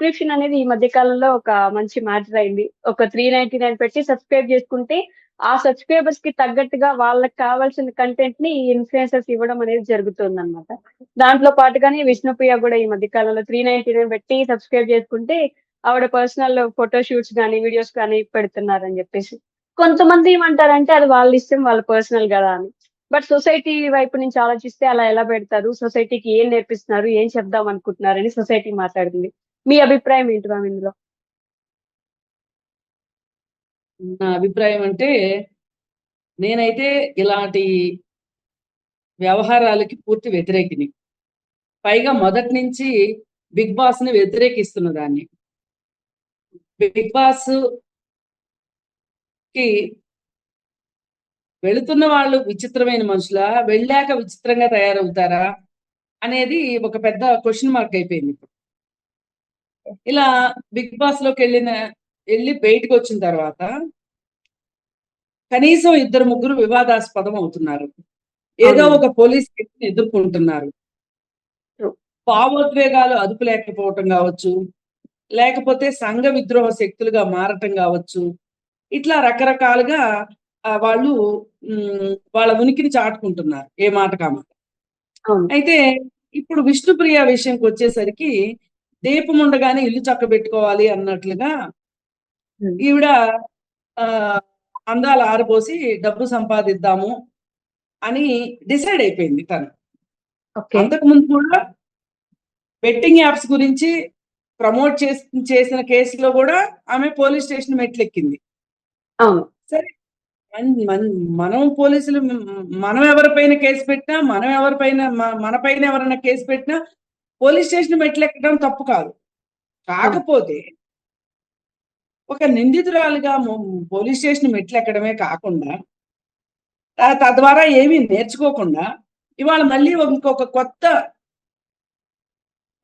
Subscription అనేది ఈ మధ్య కాలంలో ఒక మంచి మ్యాటర్ అయింది. ఒక 399 పెట్టి సబ్స్క్రైబ్ చేసుకుంటే, ఆ సబ్స్క్రైబర్స్ కి తగ్గట్టుగా వాళ్ళకి కావాల్సిన కంటెంట్‌ని ఈ ఇన్‌ఫ్లుయెన్సర్స్ ఇవ్వడం అనేది జరుగుతుందన్నమాట. దాంట్లో పాటుగానే విష్ణుప్రియ గూడా ఈ మధ్య కాలంలో 399 పెట్టి సబ్స్క్రైబ్ చేసుకుంటే, ఆవిడ పర్సనల్ ఫోటో షూట్స్ గాని, వీడియోస్ గాని పెడుతున్నారని జెప్పేసి. కొంతమంది ఏమంటారంటే అది వాళ్ళ ఇష్టం, వాళ్ళ పర్సనల్ గదా అని. బట్ సొసైటీ వైపు నుంచి ఆలోచిస్తే అలా ఎలా పెడతారు? సొసైటీకి ఏం నేర్పిస్తున్నారు? ఏం చెప్దాం అనుకుంటున్నారని సొసైటీ మాట్లాడుతుంది. మీ అభిప్రాయం ఏంటి మ్యామ్ ఇందులో? నా అభిప్రాయం అంటే నేనైతే ఇలాంటి వ్యవహారాలకి పూర్తి వ్యతిరేకిని. పైగా మొదటి నుంచి బిగ్ బాస్ ని వ్యతిరేకిస్తున్న దాన్ని. బిగ్ బాస్ కి వెళుతున్న వాళ్ళు విచిత్రమైన మనుషులా, వెళ్ళాక విచిత్రంగా తయారవుతారా అనేది ఒక పెద్ద క్వశ్చన్ మార్క్ అయిపోయింది ఇప్పుడు. ఇలా బిగ్ బాస్ లోకి వెళ్ళి బయటకు వచ్చిన తర్వాత కనీసం ఇద్దరు ముగ్గురు వివాదాస్పదం అవుతున్నారు. ఏదో అవునండి. ఒక పోలీస్ కేసుని ఎదుర్కొంటున్నారు. ట్రూ. భావోద్వేగాలు అదుపు లేకపోవటం కావచ్చు, లేకపోతే సంఘ విద్రోహ శక్తులుగా మారటం కావచ్చు. ఇట్లా రకరకాలుగా వాళ్ళు వాళ్ళ ఉనికిని చాటుకుంటున్నారు ఏ మాట కామాట. అవును. అయితే ఇప్పుడు విష్ణుప్రియ విషయంకి వచ్చేసరికి దీపం ఉండగానే ఇల్లు చక్కబెట్టుకోవాలి అన్నట్లుగా హ్మ్. ఈవిడ ఆ, అందాలు ఆరబోసి డబ్బు సంపాదిద్దాము అని డిసైడ్ అయిపోయింది తను. ఓకే. అంతకుముందు కూడా బెట్టింగ్ యాప్స్ గురించి ప్రమోట్ చేసిన కేసులో కూడా ఆమె పోలీస్ స్టేషన్ మెట్లెక్కింది. అవును. సరే, మనం పోలీసులు మనం ఎవరిపైన కేసు పెట్టినా, మనం ఎవరిపైన మన పైన ఎవరైనా కేసు పెట్టినా పోలీస్ స్టేషన్ మెట్లెక్కడం తప్పు కాదు. అవును. కాకపోతే ఒక నిందితురాలుగా పోలీస్ స్టేషన్ మెట్లెక్కడమే కాకుండా తద్వారా ఏమీ నేర్చుకోకుండా ఇవాళ మళ్ళీ ఇంకొక కొత్త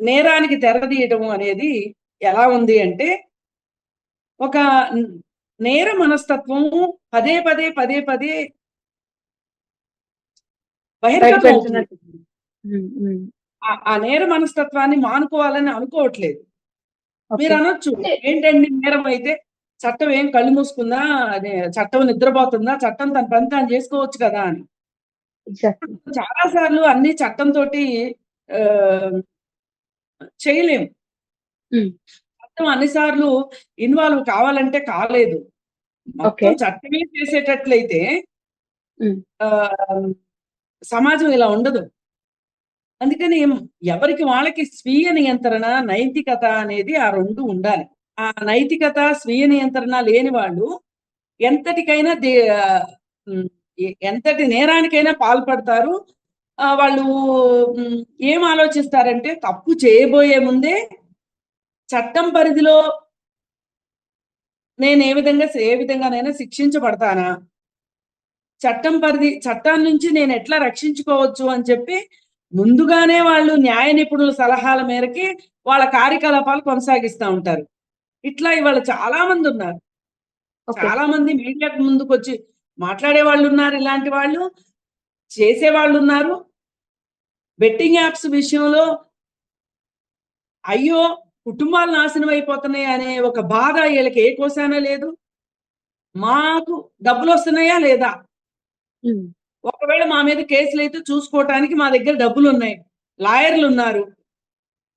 నేరానికి తెరదీయటం అనేది ఎలా ఉంది అంటే, ఒక నేర మనస్తత్వము పదే పదే పదే పదే బయట బహిర్గతం అవుతుంది. పెడుతున్నట్టు. హ్మ్. హ్మ్. ఆ నేర మనస్తత్వాన్ని మానుకోవాలని అనుకోవట్లేదు. మీరు ఓకే. అనొచ్చు, అంటే ఏంటండి నేరం అయితే చట్టం ఏం కళ్ళు మూసుకుందా, అదే చట్టం నిద్రపోతుందా, చట్టం తన పని తాను చేసుకోవచ్చు కదా అని. ఎగ్జాక్ట్‌లీ. చాలా సార్లు అన్ని చట్టంతో చేయలేము. హ్మ్. చట్టం అన్నిసార్లు ఇన్వాల్వ్ కావాలంటే కాలేదు. ఓకే. మొత్తం చట్టమే చేసేటట్లయితే హ్మ్. ఆ, సమాజం ఇలా ఉండదు. అందుకని ఎవరికి వాళ్ళకి స్వీయ నియంత్రణ, నైతికత అనేది ఆ రెండు ఉండాలి. ఆ నైతికత, స్వీయ నియంత్రణ లేని వాళ్ళు ఎంతటికైనా ఉమ్, ఎంతటి నేరానికైనా పాల్పడతారు. వాళ్ళు ఉమ్, ఏం ఆలోచిస్తారంటే తప్పు చేయబోయే ముందే చట్టం పరిధిలో నేను ఏ విధంగానైనా శిక్షించబడతానా, చట్టం నుంచి నేను ఎట్లా రక్షించుకోవచ్చు అని చెప్పి ముందుగానే వాళ్ళు న్యాయ నిపుణుల సలహాల మేరకి వాళ్ళ కార్యకలాపాలు కొనసాగిస్తూ ఉంటారు. ఇట్లా ఇవాళ చాలా మంది ఉన్నారు. ఓకే. చాలా మంది మీడియాకు ముందుకు వచ్చి మాట్లాడే వాళ్ళు ఉన్నారు, ఇలాంటి వాళ్ళు చేసే వాళ్ళు ఉన్నారు. బెట్టింగ్ యాప్స్ విషయంలో అయ్యో కుటుంబాలు నాశనం అయిపోతున్నాయి అనే ఒక బాధ వీళ్ళకి ఏ కోశానా లేదు. మాకు డబ్బులు వస్తున్నాయా లేదా, హ్మ్. ఒకవేళ మా మీద కేసులు అయితే చూసుకోవటానికి మా దగ్గర డబ్బులు ఉన్నాయి, లాయర్లు ఉన్నారు,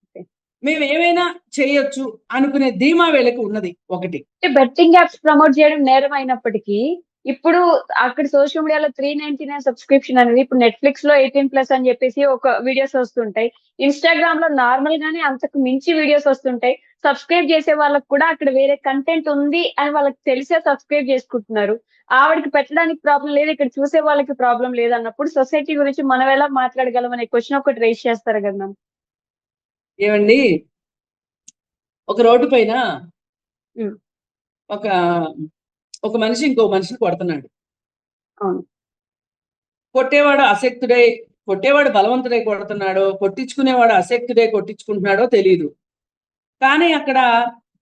ఓకే. మేము ఏమైనా చేయొచ్చు అనుకునే ధీమా వీళ్ళకి ఉన్నది ఒకటి. అంటే బెట్టింగ్ యాప్స్ ప్రమోట్ చేయడం నేరం అయినప్పటికీ, ఇప్పుడు అక్కడ సోషల్ మీడియాలో 399 సబ్స్క్రిప్షన్ అనేది ఇప్పుడు నెట్‌ఫ్లిక్స్‌లో 18+ అని చెప్పేసి ఒక వీడియోస్ వస్తుంటాయి. ఇన్‌స్టాగ్రామ్‌లో నార్మల్ గానే అంతకు మించి వీడియోస్ వస్తుంటాయి. సబ్స్క్రైబ్ చేసే వాళ్ళకి కూడా అక్కడ వేరే కంటెంట్ ఉంది అని వాళ్ళకి తెలిసే సబ్స్క్రైబ్ చేసుకుంటున్నారు. ఆవిడకి పెట్టడానికి ప్రాబ్లమ్ లేదు. ఇక్కడ చూసే వాళ్ళకి ప్రాబ్లమ్ లేదన్నప్పుడు సొసైటీ గురించి మనం ఎలా మాట్లాడగలం అనే క్వెషన్ ఒకటి రైజ్ చేస్తారు కదా మ్యామ్. ఏమండి, ఒక రోడ్డు పైన హ్మ్. ఒక ఒక మనిషి ఇంకో మనిషిని కొడుతున్నాడు. అవును. కొట్టేవాడు బలవంతుడై కొడుతున్నాడో, కొట్టించుకునేవాడు అశక్తుడై కొట్టించుకుంటున్నాడో తెలియదు. కానీ అక్కడ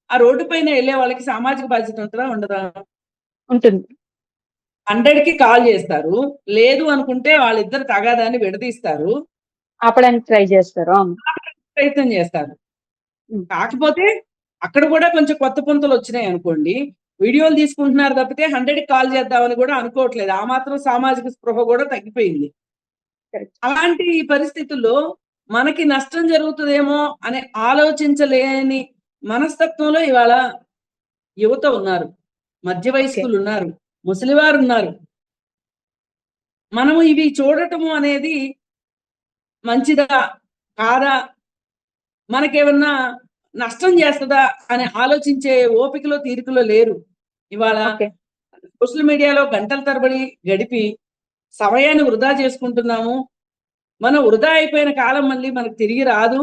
ఆ రోడ్డు పైన వెళ్ళే వాళ్ళకి సామాజిక బాధ్యత ఉంటుందా ఉండదా? ఉంటుంది. 100కి కాల్ చేస్తారు. లేదు అనుకుంటే వాళ్ళిద్దరు తగాదాన్ని విడదీస్తారు, ఆపడానికి ట్రై చేస్తారు. అవును. ప్రయత్నం చేస్తారు. హ్మ్. కాకపోతే అక్కడ కూడా కొంచెం కొత్త పుంతలు వచ్చినాయి అనుకోండి. వీడియోలు తీసుకుంటున్నారు తప్పితే 100కి కాల్ చేద్దామని కూడా అనుకోవట్లేదు. ఆ మాత్రం సామాజిక స్పృహ కూడా తగ్గిపోయింది. కరెక్ట్. అలాంటి పరిస్థితుల్లో మనకి నష్టం జరుగుతుందేమో అని ఆలోచించలేని మనస్తత్వంలో ఇవాళ యువత ఉన్నారు, మధ్య ఓకే. వయస్కులు ఉన్నారు, ముసలివారు ఉన్నారు. మనము ఇవి చూడటము అనేది మంచిదా కాదా, మనకేమన్నా నష్టం చేస్తుందా అని ఆలోచించే ఓపికలో తీరికలో లేరు. ఇవాళ ఓకే. సోషల్ మీడియాలో గంటల తరబడి గడిపి సమయాన్ని వృధా చేసుకుంటున్నాము. మనం వృధా అయిపోయిన కాలం మళ్ళీ మనకు తిరిగి రాదు.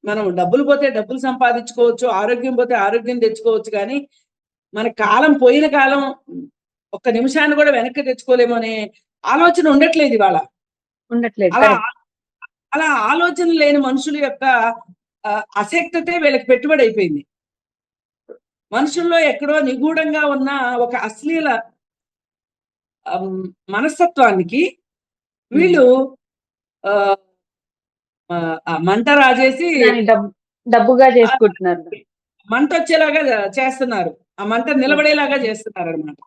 మనం డబ్బులు పోతే డబ్బులు సంపాదించుకోవచ్చు, ఆరోగ్యం పోతే ఆరోగ్యం తెచ్చుకోవచ్చు, కానీ మన కాలం పోయిన కాలం ఒక్క నిమిషాన్ని కూడా వెనక్కి తెచ్చుకోలేము అనే ఆలోచన ఉండట్లేదు ఇవాళ. ఉండట్లేదు. అలా కరెక్ట్. అలా ఆలోచన లేని మనుషుల యొక్క అశక్తతే వీళ్ళకి పెట్టుబడి అయిపోయింది. మనుషుల్లో ఎక్కడో నిగూఢంగా ఉన్న ఒక అశ్లీల మనస్తత్వానికి వీళ్ళు ఆ, మంట రాజేసి దాన్ని డబ్బుగా చేసుకుంటున్నారు. మంట వచ్చేలాగా చేస్తున్నారు, ఆ మంట నిలబడేలాగా చేస్తున్నారు అనమాట.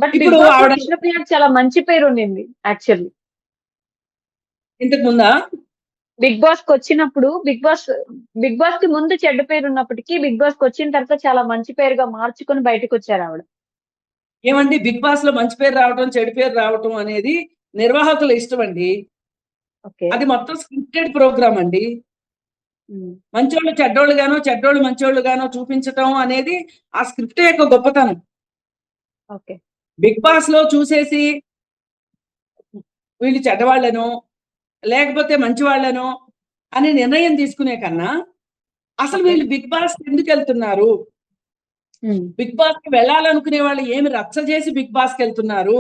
బట్ బిగ్ ఇప్పుడు బాస్ లో ఆవిడ విష్ణుప్రియకి చాలా మంచి పేరు ఉండింది యాక్చువల్లీ. ఇంతకు ముందా బిగ్ బాస్ కి వచ్చినప్పుడు బిగ్ బాస్ కి ముందు చెడ్డ పేరు ఉన్నప్పటికీ బిగ్ బాస్ కి వచ్చిన తర్వాత చాలా మంచి పేరుగా మార్చుకొని బయటకు వచ్చారు ఆవిడ. ఏమండి, బిగ్ బాస్ లో మంచి పేరు రావటం చెడు పేరు రావటం అనేది నిర్వాహకుల ఇష్టం అండి. ఓకే. అది మొత్తం స్క్రిప్టెడ్ ప్రోగ్రామ్ అండి. మంచోళ్ళు చెడ్డోళ్ళు గానో చెడ్డోళ్ళు మంచోళ్ళు గానో చూపించటం అనేది ఆ స్క్రిప్ట్ యొక్క గొప్పతనం. ఓకే. బిగ్ బాస్ లో చూసేసి వీళ్ళు చెడ్డవాళ్ళనో లేకపోతే మంచి వాళ్ళనో అని నిర్ణయం తీసుకునే కన్నా అసలు ఓకే. వీళ్ళు బిగ్ బాస్ ఎందుకు వెళ్తున్నారు, బిగ్ బాస్ కి వెళ్ళాలనుకునే వాళ్ళు ఏమి రచ్చ చేసి బిగ్ బాస్ కి వెళ్తున్నారు,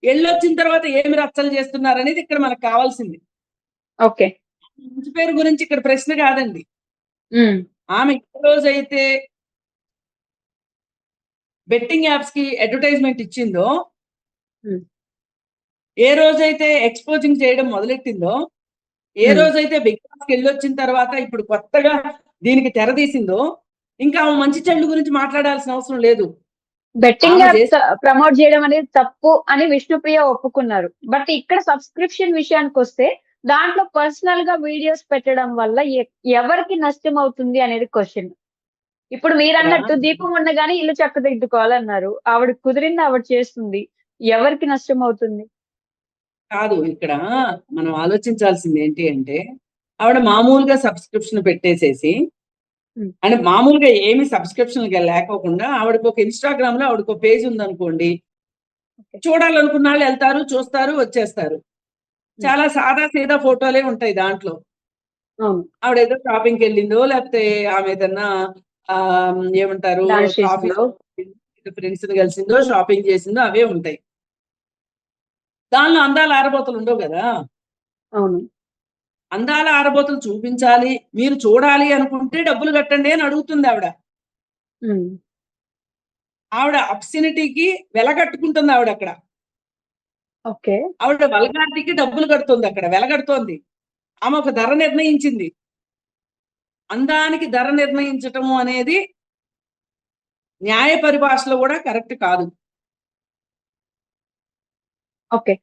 వెళ్ళొచ్చిన తర్వాత ఏమి రచ్చలు చేస్తున్నారు అనేది ఇక్కడ మనకు కావాల్సింది. ఓకే. మంచి పేరు గురించి ఇక్కడ ప్రశ్న కాదండి. ఆమె ఏ రోజైతే బెట్టింగ్ యాప్స్ కి అడ్వర్టైజ్మెంట్ ఇచ్చిందో, ఏ రోజైతే ఎక్స్పోజింగ్ చేయడం మొదలెట్టిందో, ఏ రోజైతే బిగ్ బాస్ కి వెళ్ళొచ్చిన తర్వాత ఇప్పుడు కొత్తగా దీనికి తెరదీసిందో, ఇంకా ఆమె మంచి చెడు గురించి మాట్లాడాల్సిన అవసరం లేదు. బెట్టింగ్ ఆమె యాప్స్ ప్రమోట్ చేయడం అనేది తప్పు అని విష్ణుప్రియ ఒప్పుకున్నారు. బట్ ఇక్కడ సబ్స్క్రిప్షన్ విషయానికి వస్తే దాంట్లో పర్సనల్ గా వీడియోస్ పెట్టడం వల్ల ఎవరికి నష్టం అవుతుంది అనేది క్వశ్చన్. ఇప్పుడు మీరు అన్నట్టు దీపం ఉండగానే ఇల్లు చక్కదిద్దుకోవాలన్నారు. ఆవిడ కుదిరింది ఆవిడ చేస్తుంది. ఎవరికి నష్టం అవుతుంది? కాదు, ఇక్కడ మనం ఆలోచించాల్సింది ఏంటి అంటే, ఆవిడ మామూలుగా సబ్స్క్రిప్షన్ పెట్టేసేసి, అంటే మామూలుగా ఏమి సబ్స్క్రిప్షన్ లేకోకుండా ఆవిడకు ఒక ఇన్స్టాగ్రామ్ లో ఆవిడకు పేజ్ ఉందనుకోండి, చూడాలనుకున్న వాళ్ళు వెళ్తారు, చూస్తారు, వచ్చేస్తారు. చాలా సాదా సీదా ఫోటోలే ఉంటాయి దాంట్లో. ఆవిడ ఏదో షాపింగ్ కి వెళ్ళిందో లేకపోతే ఆమె ఏదన్నా ఏమంటారు కాఫీ ఫ్రెండ్స్ ని కలిసిందో షాపింగ్ చేసిందో అవే ఉంటాయి. దానిలో అందాల ఆరబోతలు ఉండవు కదా. అవును. అందాల ఆరబోతలు చూపించాలి, మీరు చూడాలి అనుకుంటే డబ్బులు కట్టండి అని అడుగుతుంది ఆవిడ. ఆవిడ అబ్సినిటీకి వెలగట్టుకుంటుంది ఆవిడ అక్కడ. ఓకే. ఆవిడ వల్గారిటీకి డబ్బులు కడుతుంది, అక్కడ వెలగడుతోంది. ఆమె ఒక ధర నిర్ణయించింది. అందానికి ధర నిర్ణయించటము అనేది న్యాయ పరిభాషలో కూడా కరెక్ట్ కాదు. ఓకే.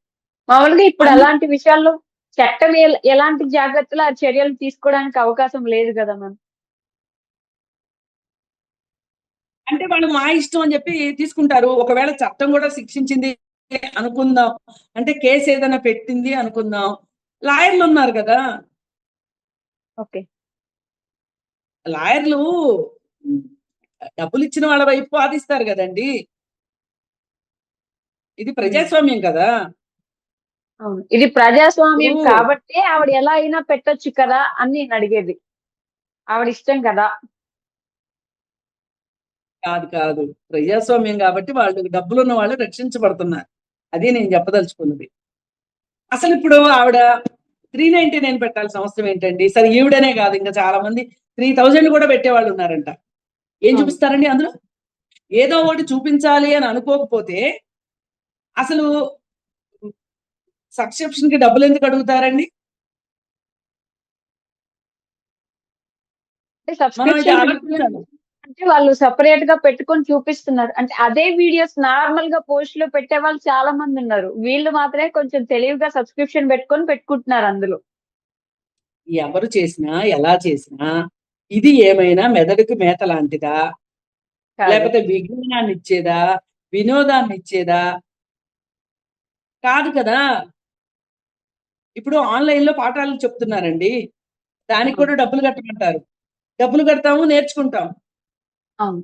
మామూలుగా ఇప్పుడు అలాంటి విషయాల్లో చట్టం ఎలాంటి జాగ్రత్తలు చర్యలు తీసుకోవడానికి అవకాశం లేదు కదా మ్యామ్. అంటే వాళ్ళు మా ఇష్టం అని చెప్పి తీసుకుంటారు. ఒకవేళ చట్టం కూడా శిక్షించింది అనుకుందాం, అంటే కేసు ఏదైనా పెట్టింది అనుకుందాం, లాయర్లు ఉన్నారు కదా. ఓకే. లాయర్లు డబ్బులు ఇచ్చిన వాళ్ళ వైపు వాదిస్తారు కదండి. ఇది ప్రజాస్వామ్యం కదా. అవును, ఇది ప్రజాస్వామ్యం కాబట్టి ఆవిడ ఎలా అయినా పెట్టొచ్చు కదా అని నేను అడిగేది. ఆవిడ ఇష్టం కదా. కాదు కాదు, ప్రజాస్వామ్యం కాబట్టి వాళ్ళు డబ్బులున్న వాళ్ళు రక్షించబడుతున్నారు. అది నేను చెప్పదలుచుకున్నది. అసలు ఇప్పుడు ఆవిడ 399 పెట్టాల్సిన అవసరం ఏంటండి? సరే, ఈవిడనే కాదు, ఇంకా చాలా మంది 3000 కూడా పెట్టేవాళ్ళు ఉన్నారంట. ఏం చూపిస్తారండి అందులో? ఏదో ఒకటి చూపించాలి అని అనుకోకపోతే అసలు సబ్స్క్రిప్షన్ కి డబ్బులు ఎందుకు అడుగుతారండి? మనం ఇది సబ్స్క్రిప్షన్ ఆలోచించాలి. అంటే వాళ్ళు సెపరేట్ గా పెట్టుకొని చూపిస్తున్నారు. అంటే అదే వీడియోస్ నార్మల్ గా పోస్ట్ లో పెట్టే వాళ్ళు చాలా మంది ఉన్నారు. వీళ్ళు మాత్రమే కొంచెం తెలివిగా సబ్స్క్రిప్షన్ పెట్టుకొని పెట్టుకుంటున్నారు అందులో. ఎవరు చేసినా ఎలా చేసినా ఇది ఏమైనా మెదడుకు మేత లాంటిదా, కాదు. లేకపోతే విజ్ఞానాన్ని ఇచ్చేదా, వినోదాన్ని ఇచ్చేదా? కాదు కదా. ఇప్పుడు ఆన్లైన్ లో పాఠాలు చెప్తున్నారండి, దానికి అవును. కూడా డబ్బులు కట్టమంటారు. డబ్బులు కడతాము, నేర్చుకుంటాం, అవును.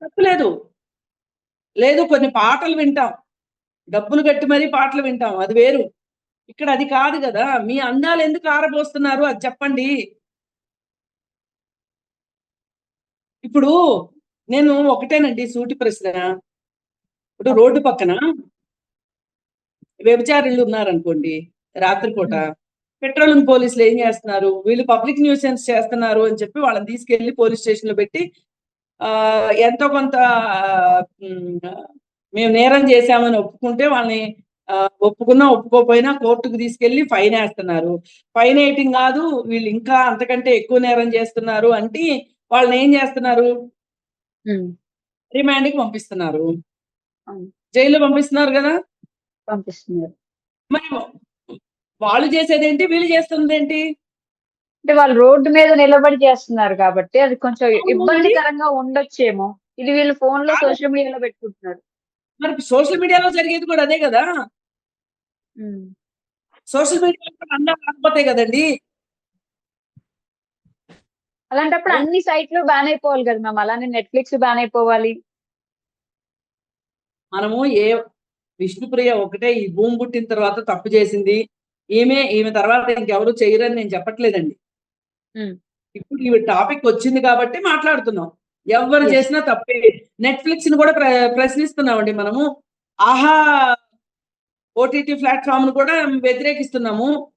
తప్పులేదు. లేదు, కొన్ని పాటలు వింటాం, డబ్బులు కట్టి మరీ పాటలు వింటాం, అది వేరు. ఇక్కడ అది కాదు కదా. మీ అందాలు ఎందుకు ఆరబోస్తున్నారు అది చెప్పండి. ఇప్పుడు నేను ఒకటేనండి సూటి ప్రశ్న. ఇప్పుడు రోడ్డు పక్కన వ్యభిచారులు ఉన్నారనుకోండి, రాత్రిపూట ఉమ్. పెట్రోలింగ్ పోలీసులు ఏం చేస్తున్నారు, వీళ్ళు పబ్లిక్ న్యూసెన్స్ చేస్తున్నారు అని చెప్పి వాళ్ళని తీసుకెళ్లి పోలీస్ స్టేషన్ లో పెట్టి ఆ ఎంతో కొంత ఉమ్, మేము నేరం చేశామని ఒప్పుకుంటే వాళ్ళని ఒప్పుకున్నా ఒప్పుకోపోయినా కోర్టుకు తీసుకెళ్లి ఫైన్ వేస్తున్నారు. ఫైన్ వేయటం కాదు, వీళ్ళు ఇంకా అంతకంటే ఎక్కువ నేరం చేస్తున్నారు అంటే వాళ్ళని ఏం చేస్తున్నారు, ఉమ్. రిమాండ్కి పంపిస్తున్నారు, అవును. జైల్లో పంపిస్తున్నారు కదా. పంపిస్తున్నారు. మరి వాళ్ళు చేసేదేంటి, వీళ్ళు చేస్తున్నదేంటి? అంటే వాళ్ళు రోడ్డు మీద నిలబడి చేస్తున్నారు కాబట్టి అది కొంచెం అవును, మరి ఇబ్బందికరంగా ఉండొచ్చేమో. ఇది వీళ్ళు ఫోన్ లో కాదు, సోషల్ మీడియాలో పెట్టుకుంటున్నారు. మరి సోషల్ మీడియాలో జరిగేది కూడా అదే కదా. ఉమ్. సోషల్ మీడియాలో కూడా అందరూ రాకపోతే కదండి. అలాంటప్పుడు అన్ని సైట్లు బ్యాన్ అయిపోవాలి కదా మ్యామ్. అలానే నెట్ఫ్లిక్స్ బ్యాన్ అయిపోవాలి. మనము విష్ణుప్రియ ఒకటే ఈ భూమి పుట్టిన తర్వాత తప్పు చేసింది, ఈమె తర్వాత ఇంకెవరు చేయరని నేను చెప్పట్లేదండి. ఉమ్. ఇప్పుడు ఈ టాపిక్ వచ్చింది కాబట్టి మాట్లాడుతున్నాం. ఎవరు ఎస్. చేసినా తప్పే. నెట్ఫ్లిక్స్ ని కూడా ప్రశ్నిస్తున్నామండి మనము. ఆహా ఓటీటీ ప్లాట్ఫామ్ ను కూడా వ్యతిరేకిస్తున్నాము.